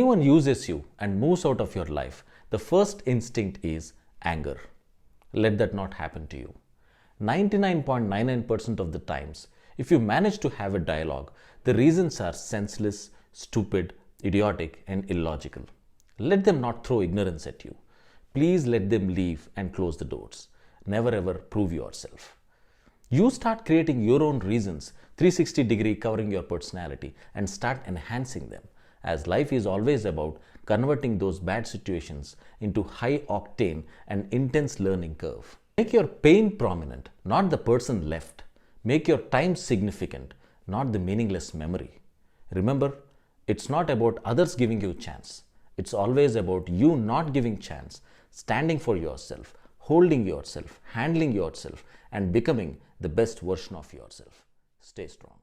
Anyone uses you and moves out of your life, the first instinct is anger. Let that not happen to you. 99.99% of the times, if you manage to have a dialogue, the reasons are senseless, stupid, idiotic, and illogical. Let them not throw ignorance at you. Please let them leave and close the doors. Never ever prove yourself. You start creating your own reasons, 360-degree covering your personality, and start enhancing them, as life is always about converting those bad situations into high octane and intense learning curve. Make your pain prominent, not the person left. Make your time significant, not the meaningless memory. Remember, it's not about others giving you a chance. It's always about you not giving chance, standing for yourself, holding yourself, handling yourself, and becoming the best version of yourself. Stay strong.